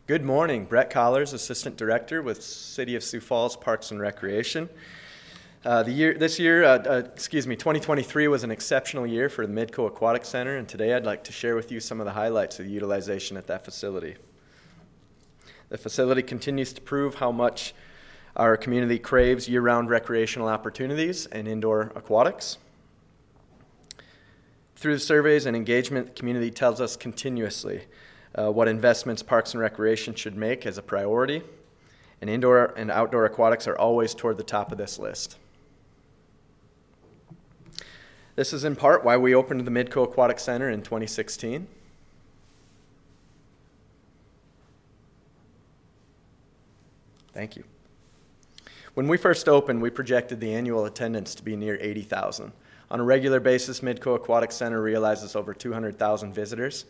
Good morning, Brett Kollars, Assistant Director with City of Sioux Falls Parks and Recreation. 2023 was an exceptional year for the Midco Aquatic Center, and today I'd like to share with you some of the highlights of the utilization at that facility. The facility continues to prove how much our community craves year-round recreational opportunities and indoor aquatics. Through the surveys and engagement, the community tells us continuously what investments Parks and Recreation should make as a priority, and indoor and outdoor aquatics are always toward the top of this list. This is in part why we opened the Midco Aquatic Center in 2016. Thank you. When we first opened, we projected the annual attendance to be near 80,000. On a regular basis, Midco Aquatic Center realizes over 200,000 visitors.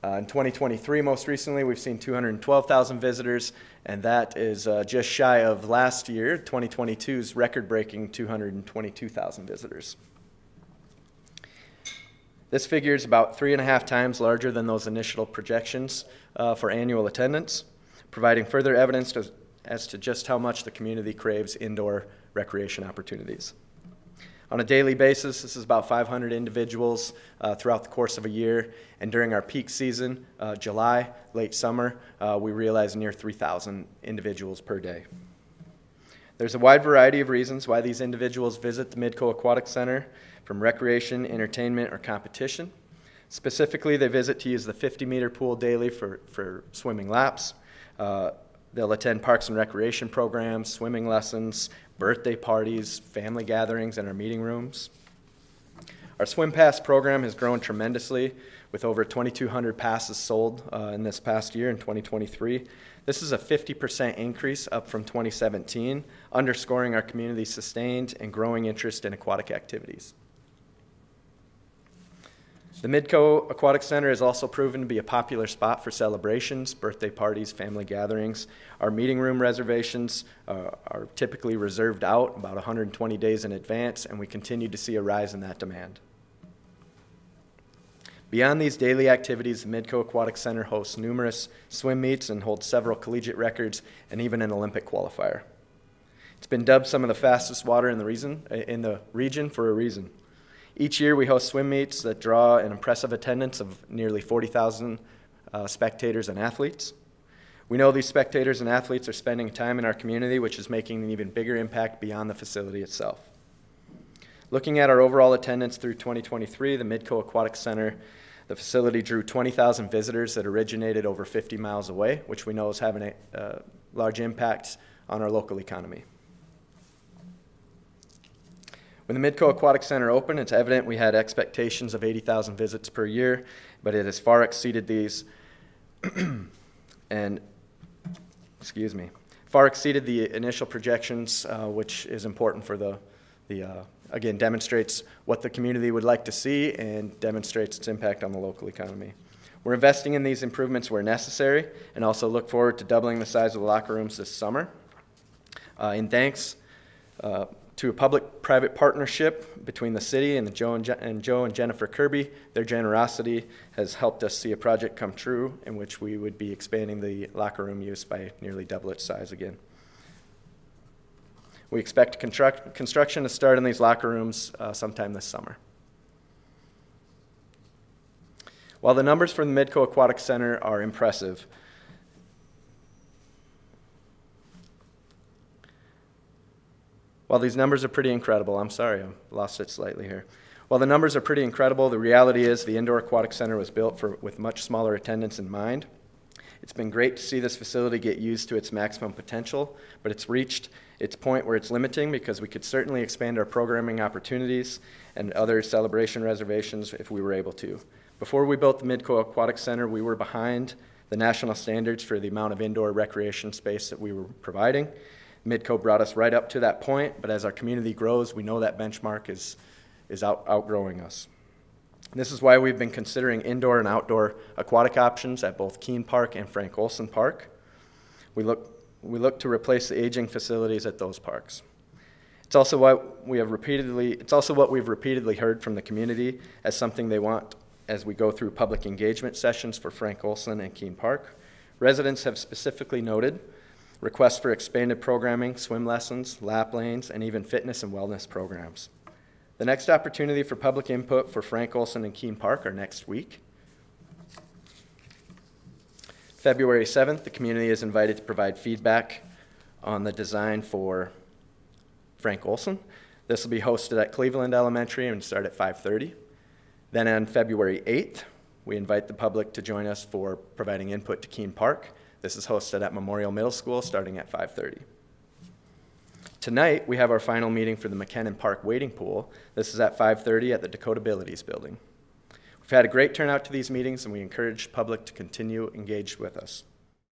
In 2023, most recently, we've seen 212,000 visitors, and that is just shy of last year, 2022's record-breaking 222,000 visitors. This figure is about 3.5 times larger than those initial projections for annual attendance, providing further evidence as to just how much the community craves indoor recreation opportunities. On a daily basis, this is about 500 individuals throughout the course of a year, and during our peak season, July, late summer, we realize near 3,000 individuals per day. There's a wide variety of reasons why these individuals visit the Midco Aquatic Center, from recreation, entertainment, or competition. Specifically, they visit to use the 50-meter pool daily for swimming laps. They'll attend Parks and Recreation programs, swimming lessons, birthday parties, family gatherings, and our meeting rooms. Our Swim Pass program has grown tremendously, with over 2,200 passes sold in this past year in 2023. This is a 50% increase up from 2017, underscoring our community's sustained and growing interest in aquatic activities. The Midco Aquatic Center has also proven to be a popular spot for celebrations, birthday parties, family gatherings. Our meeting room reservations are typically reserved out about 120 days in advance, and we continue to see a rise in that demand. Beyond these daily activities, the Midco Aquatic Center hosts numerous swim meets and holds several collegiate records and even an Olympic qualifier. It's been dubbed some of the fastest water in the region for a reason. Each year we host swim meets that draw an impressive attendance of nearly 40,000 spectators and athletes. We know these spectators and athletes are spending time in our community, which is making an even bigger impact beyond the facility itself. Looking at our overall attendance through 2023, the Midco Aquatic Center, the facility drew 20,000 visitors that originated over 50 miles away, which we know is having a large impact on our local economy. When the Midco Aquatic Center opened, it's evident we had expectations of 80,000 visits per year, but it has far exceeded these far exceeded the initial projections, which is important for again, demonstrates what the community would like to see and demonstrates its impact on the local economy. We're investing in these improvements where necessary and also look forward to doubling the size of the locker rooms this summer. In thanks to a public-private partnership between the city and Joe and Jennifer Kirby, their generosity has helped us see a project come true in which we would be expanding the locker room use by nearly double its size again. We expect construction to start in these locker rooms sometime this summer. While the numbers from the Midco Aquatic Center are impressive, while these numbers are pretty incredible, I'm sorry, I lost it slightly here. While the numbers are pretty incredible, the reality is the Indoor Aquatic Center was built with much smaller attendance in mind. It's been great to see this facility get used to its maximum potential, but it's reached its point where it's limiting because we could certainly expand our programming opportunities and other celebration reservations if we were able to. Before we built the Midco Aquatic Center, we were behind the national standards for the amount of indoor recreation space that we were providing. Midco brought us right up to that point, but as our community grows, we know that benchmark is outgrowing us. This is why we've been considering indoor and outdoor aquatic options at both Kuehn Park and Olson Park. We look to replace the aging facilities at those parks. It's also what we've repeatedly heard from the community as something they want as we go through public engagement sessions for Frank Olson and Kuehn Park. Residents have specifically noted requests for expanded programming, swim lessons, lap lanes, and even fitness and wellness programs. The next opportunity for public input for Frank Olson and Kuehn Park are next week. February 7th, the community is invited to provide feedback on the design for Frank Olson. This will be hosted at Cleveland Elementary and start at 5:30. Then on February 8th, we invite the public to join us for providing input to Kuehn Park. This is hosted at Memorial Middle School starting at 5:30. Tonight, we have our final meeting for the McKennan Park wading pool. This is at 5:30 at the Dakota Abilities Building. We've had a great turnout to these meetings, and we encourage the public to continue engaged with us.